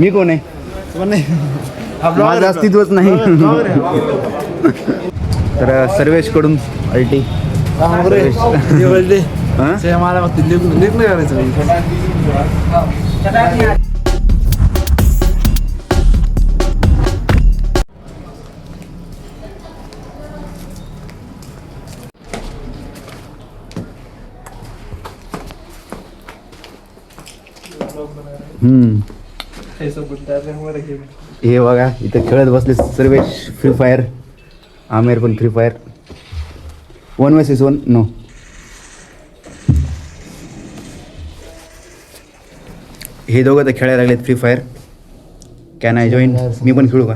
मी कोण आहे? माझं अस्तित्वच नाही. तर सर्वेश कडून अल्टी मला फक्त लिख नाही करायचं. हे बघा इथं खेळत बसले सर्वेश फ्री फायर, आमेर पण फ्री फायर 1 vs 1 नो. हे दोघं तर खेळायला लागलेत Free Fire. Can I join? मी पण खेळू का?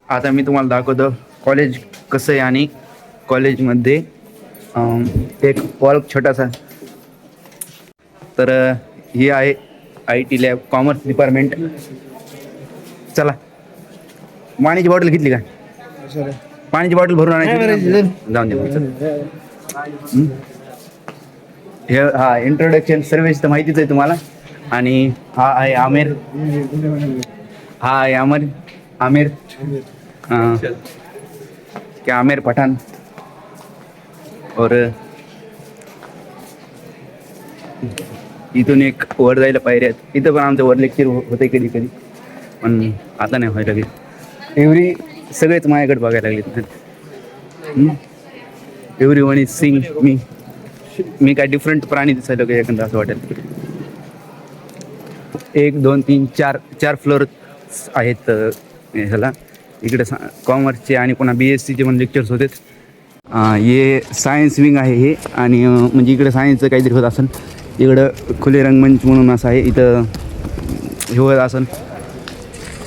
आता मी तुम्हाला दाखवतो कॉलेज कसं आहे आणि कॉलेजमध्ये एक पॉल छोटासा. तर ही आहे IT लॅब, कॉमर्स डिपार्टमेंट. चला, पाण्याची बॉटल घेतली का? पाण्याची बॉटल भरून आणायची, जाऊन दे. हे हा इंट्रोडक्शन सर्विस तर माहितीच आहे तुम्हाला. आणि हा आहे आमिर, हा आहे आमिर क्या आमिर पठाण. और इथून एक वर जायला पायऱ्या आहेत. इथं पण आमचं वर लेक्चर होते कधी कधी, पण आता नाही व्हायला लागेल. सगळेच माझ्याकडे बघायला लागले. वन इज सिंग मी काय डिफरंट प्राणी दिसायला का एखादा असं वाटेल. 1 2 3 4 फ्लोअर आहेत ह्याला. इकडे कॉमर्सचे आणि पुन्हा BSCचे पण लेक्चर्स होते. हे सायन्स विंग आहे हे. आणि म्हणजे इकडे सायन्सचं काहीतरी होत असेल. इकडं खुले रंगमंच म्हणून असं आहे. इथं हे होत असेल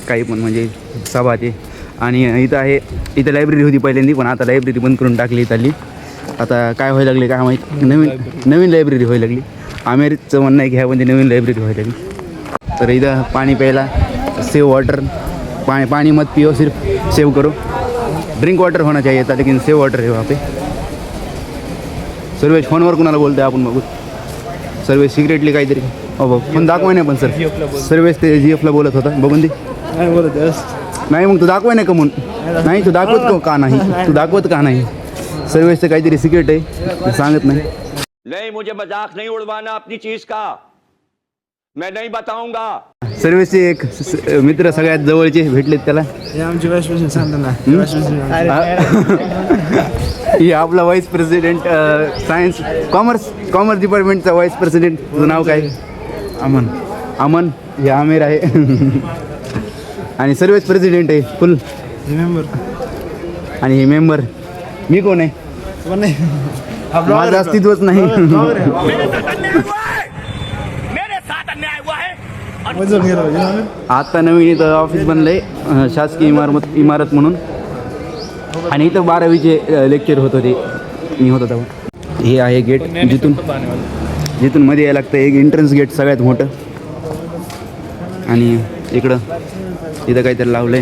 काही पण म्हणजे सभा ते. आणि इथं आहे, इथं लायब्ररी होती पहिल्यांदी, पण आता लायब्ररी बंद करून टाकली इथली. आता काय व्हायला लागले काय माहीत, नवीन लायब्ररी व्हायला लागली. आमेरचं म्हणणं आहे की ह्या म्हणजे नवीन लायब्ररी व्हायला लागली. तर इथं पाणी प्यायला सेव वॉटर, पानी मत पियो, सिर्फ सेव करो. ड्रिंक वाटर होना चाहिए था, लेकिन सेव वाटर है वहाँ पे. सर्वेश फोनवर कुणाला बोलतो आहे आपण बघू. सर्वेश सिक्रेटली काहीतरी फोन दाखवाय नाही, पण सर्वेश ते GFला बोलत होता. बघून दे. नाही मग तू दाखवाय नाही का म्हणून? नाही तू दाखवत का नाही? तू दाखवत का नाही? सर्वेशचं काहीतरी सिक्रेट आहे, सांगत नाही. नहीं, मुझे मजाक नहीं उड़वाना अपनी चीज का, मैं नहीं बताऊंगा. सर्वेशचे एक मित्र सगळ्यात जवळचे भेटलेत त्याला. आमची वाईस सांगताना ही आपला व्हाईस प्रेसिडेंट सायन्स कॉमर्स डिपार्टमेंटचा व्हाईस प्रेसिडेंट. तुझं नाव काय? अमन. हे आमिर आहे. आणि सर्वेच प्रेसिडेंट आहे फुल मेंबर. आणि हे मेंबर. मी कोण आहे? माझं अस्तित्वच नाही. आता नवीन इथं ऑफिस बनलंय, शासकीय इमारत म्हणून. आणि इथं 12वीचे लेक्चर होत होते, मी होतो तेव्हा. हे आहे गेट, जिथून मध्ये यायला लागतं. एक एंट्रन्स गेट सगळ्यात मोठं. आणि इथं काहीतरी लावलंय.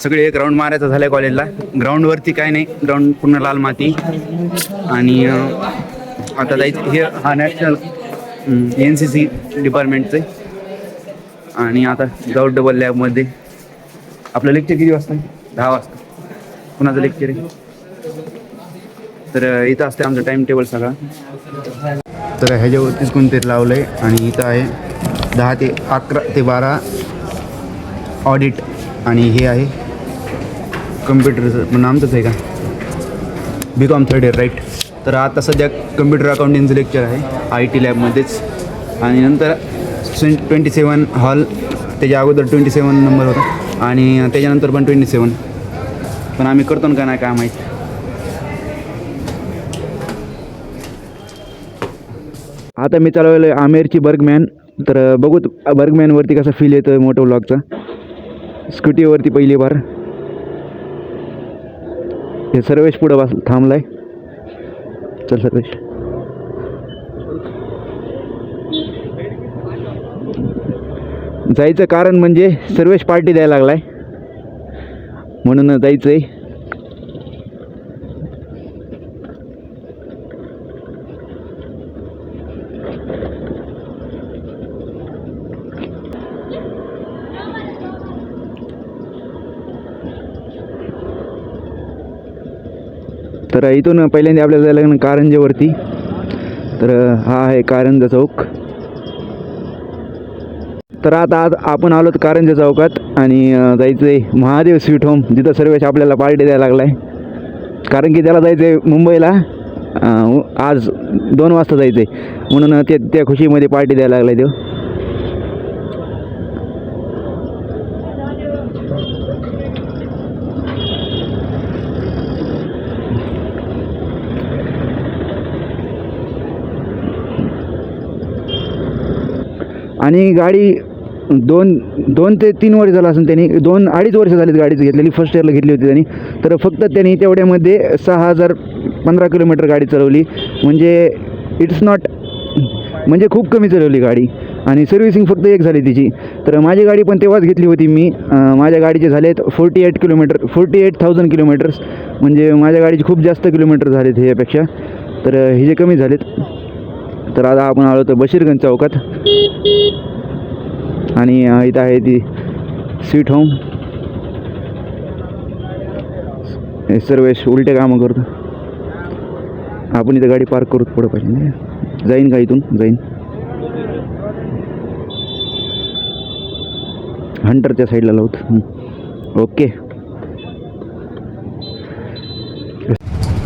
सगळे एक राऊंड मारायचा झालाय कॉलेजला. ग्राउंडवरती काय नाही, ग्राउंड पूर्ण लाल माती. आणि आता जायचं हे हा नॅशनल NCC डिपार्टमेंटचं. आणि आता जाऊ डबल लॅबमध्ये. आपलं लेक्चर किती वाजता? 10 वाजता. कुणाचं लेक्चर आहे? तर इथं असते आमचं टाईम टेबल सगळा. तर ह्याच्यावरतीच कोणतरी लावलं आहे. आणि इथं आहे 10 ते 11 ते 12 ऑडिट. आणि हे आहे कम्प्युटरचं, पण आमचंच आहे का? BCom 3rd year right. तर आता सध्या कम्प्युटर अकाउंटिंगचं लेक्चर आहे IT लॅबमध्येच. आणि नंतर 27 हॉल, त्याच्या अगोदर 27 नंबर होता. आणि त्याच्यानंतर पण 27. पण आम्ही करतो का नाही काय माहीत. आता मी चालवलं आहे आमेरची बर्गमॅन. तर बघू बर्गमॅनवरती कसा फील येतो मोठं व्लॉगचा. स्कूटीवरती पहिली बार. हे सर्वेश पुढं थांबलाय. चल सर्वेश. जायचं कारण म्हणजे सर्वेश पार्टी द्यायला लागलाय म्हणून जायचंय. तर इथून पहिल्यांदा आपल्याला जायला लागणार कारंजेवरती. तर हा आहे कारंजा चौक. तर आता आज आपण आलो कारंजा चौकात आणि जायचं आहे महादेव स्वीट होम, जिथं सर्वेश आपल्याला पार्टी द्यायला लागला आहे. कारण की त्याला जायचं आहे मुंबईला, आज 2 वाजता जायचं आहे, म्हणून त्या खुशीमध्ये पार्टी द्यायला लागला आहे तो. आणि गाडी 2 ते 3 वर्ष झालं असेल त्यांनी, 2-2.5 वर्ष झालीत गाडीच घेतलेली. फर्स्ट इयरला घेतली होती त्यांनी. तर फक्त त्यांनी तेवढ्यामध्ये 6,015 किलोमीटर गाडी चालवली. म्हणजे इट्स नॉट, म्हणजे खूप कमी चालवली गाडी. आणि सर्व्हिसिंग फक्त एक झाली तिची. तर माझी गाडी पण तेव्हाच घेतली होती मी. माझ्या गाडीचे झालेत 48,000 किलोमीटर्स. म्हणजे माझ्या गाडीचे खूप जास्त किलोमीटर झालेत ह्यापेक्षा. तर हिचे कमी झालेत. तर आता आपण आलो तर बशीरगंज चौकात आणि इथं आहे ती स्वीट होम. हे सर्वेश उलटे कामं करतो. आपण इथं गाडी पार्क करू पुढं पाहिजे. जाईन का इथून? जाईन. हंटरच्या साईडला लावतो. ओके.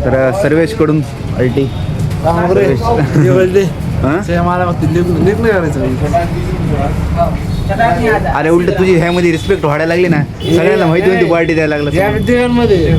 तर सर्वेशकडून अल्टी. मला फक्त लग्न करायचं. अरे उलट तुझी ह्यामध्ये रिस्पेक्ट वाढायला लागली ना, सगळ्यांना माहिती होती पार्टी द्यायला लागला. मध्ये